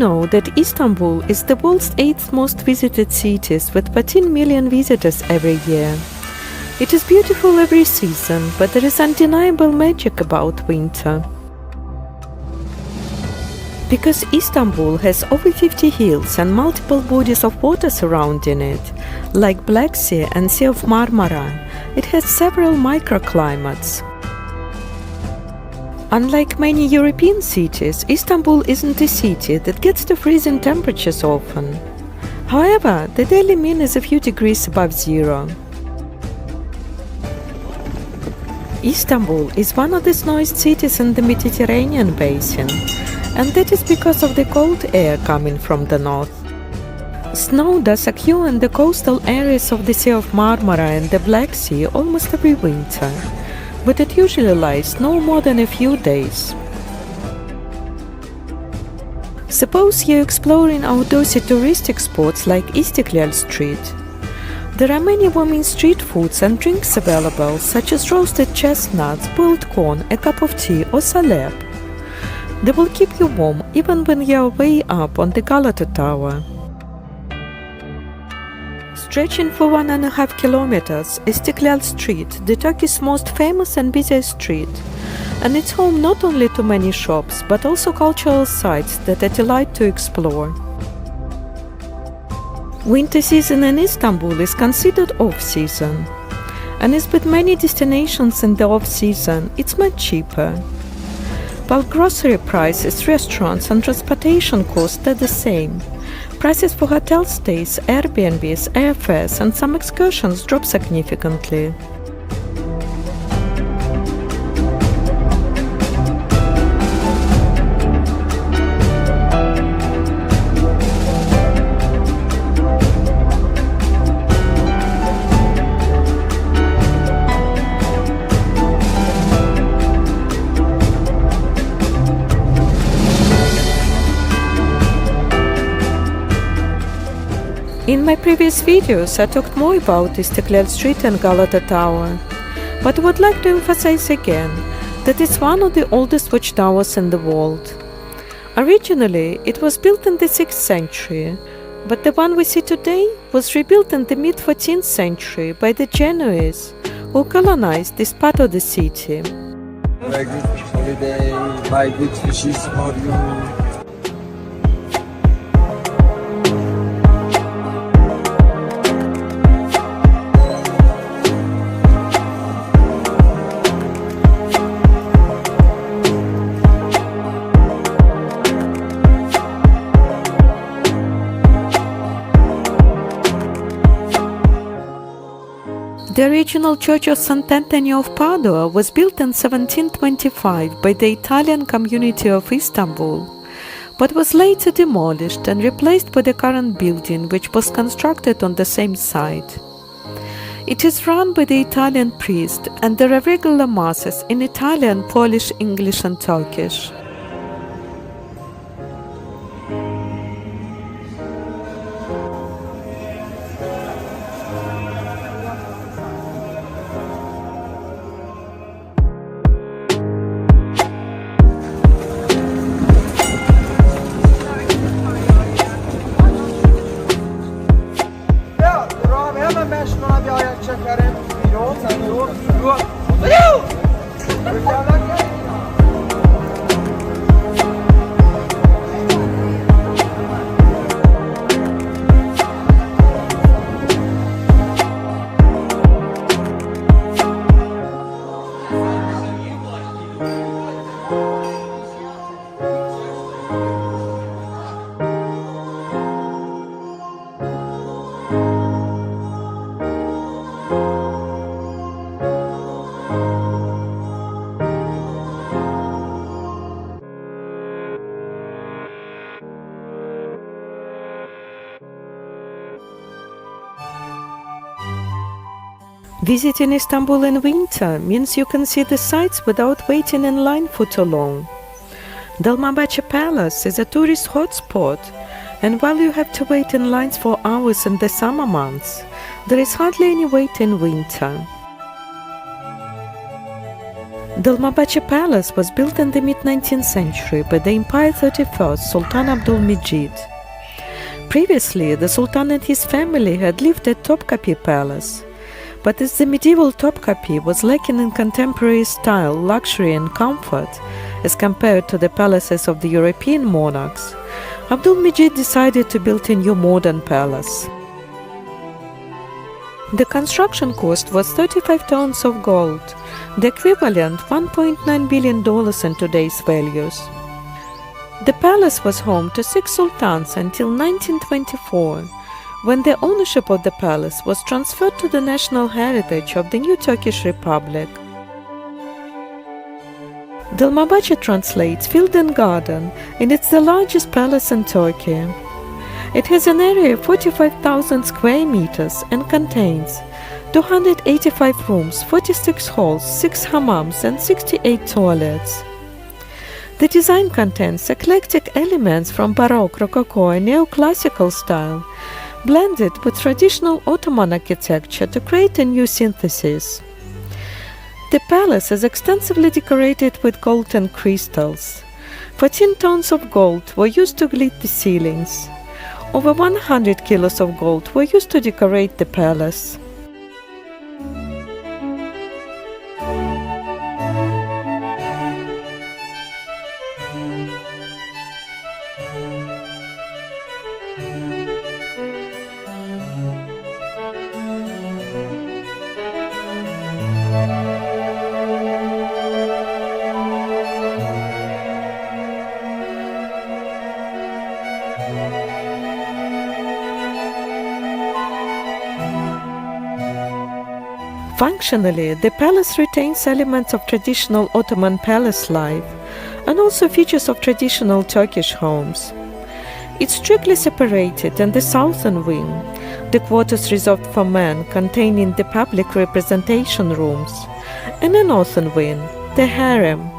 know that Istanbul is the world's 8th most visited city with 14 million visitors every year. It is beautiful every season, but there is undeniable magic about winter. Because Istanbul has over 50 hills and multiple bodies of water surrounding it, like Black Sea and Sea of Marmara, it has several microclimates. Unlike many European cities, Istanbul isn't a city that gets to freezing temperatures often. However, the daily mean is a few degrees above zero. Istanbul is one of the snowiest cities in the Mediterranean basin, and that is because of the cold air coming from the north. Snow does occur in the coastal areas of the Sea of Marmara and the Black Sea almost every winter, but it usually lies no more than a few days. Suppose you're exploring outdoorsy touristic spots like Istiklal Street. There are many warming street foods and drinks available, such as roasted chestnuts, boiled corn, a cup of tea or salep. They will keep you warm even when you're way up on the Galata Tower. Stretching for 1.5 kilometers, Istiklal Street, the Turkey's most famous and busiest street, and it's home not only to many shops, but also cultural sites that are a delight to explore. Winter season in Istanbul is considered off-season, and as with many destinations in the off-season, it's much cheaper. While grocery prices, restaurants and transportation costs are the same, prices for hotel stays, Airbnbs, airfares and some excursions drop significantly. In my previous videos, I talked more about Istiklal Street and Galata Tower, but I would like to emphasize again that it's one of the oldest watchtowers in the world. Originally, it was built in the 6th century, but the one we see today was rebuilt in the mid-14th century by the Genoese, who colonized this part of the city. Very good holiday, buy good fishes for you. The original church of Sant'Antonio of Padua was built in 1725 by the Italian community of Istanbul, but was later demolished and replaced by the current building, which was constructed on the same site. It is run by the Italian priest, and there are regular masses in Italian, Polish, English and Turkish. Visiting Istanbul in winter means you can see the sights without waiting in line for too long. Dolmabahce Palace is a tourist hotspot, and while you have to wait in lines for hours in the summer months, there is hardly any wait in winter. Dolmabahce Palace was built in the mid-19th century by the Empire 31st Sultan Abdulmejid. Previously, the Sultan and his family had lived at Topkapi Palace, but as the medieval Topkapi was lacking in contemporary style, luxury and comfort as compared to the palaces of the European monarchs, Abdulmejid decided to build a new modern palace. The construction cost was 35 tons of gold, the equivalent $1.9 billion in today's values. The palace was home to 6 sultans until 1924, when the ownership of the palace was transferred to the national heritage of the new Turkish Republic. Dolmabahce translates field and garden, and it's the largest palace in Turkey. It has an area of 45,000 square meters and contains 285 rooms, 46 halls, 6 hammams and 68 toilets. The design contains eclectic elements from Baroque, Rococo and Neoclassical style, blended with traditional Ottoman architecture to create a new synthesis. The palace is extensively decorated with gold and crystals. 14 tons of gold were used to gild the ceilings. Over 100 kilos of gold were used to decorate the palace. Functionally, the palace retains elements of traditional Ottoman palace life and also features of traditional Turkish homes. It's strictly separated in the southern wing, the quarters reserved for men containing the public representation rooms, and the northern wing, the harem,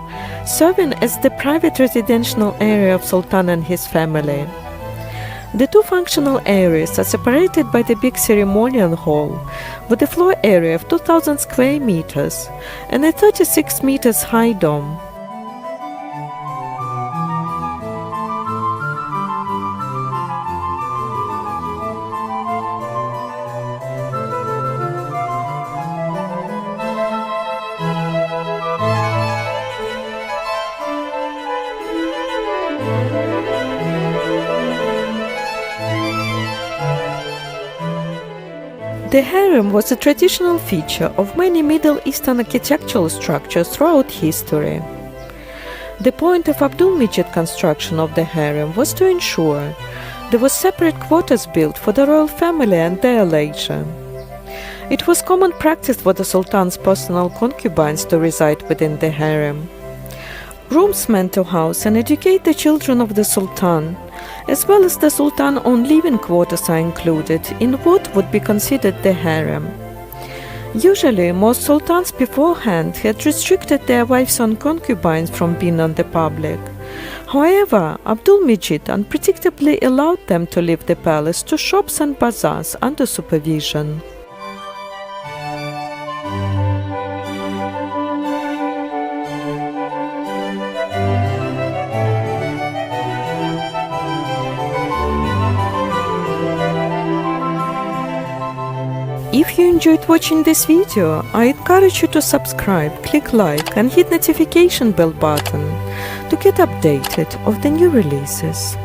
serving as the private residential area of Sultan and his family. The two functional areas are separated by the big ceremonial hall, with a floor area of 2,000 square meters and a 36 meters high dome. The harem was a traditional feature of many Middle Eastern architectural structures throughout history. The point of Abdulmejid construction of the harem was to ensure there were separate quarters built for the royal family and their leisure. It was common practice for the Sultan's personal concubines to reside within the harem. Rooms meant to house and educate the children of the Sultan, as well as the Sultan's own living quarters, are included in what would be considered the harem. Usually, most sultans beforehand had restricted their wives and concubines from being on the public. However, Abdulmejid unpredictably allowed them to leave the palace to shops and bazaars under supervision. If you enjoyed watching this video, I encourage you to subscribe, click like and hit notification bell button to get updated of the new releases.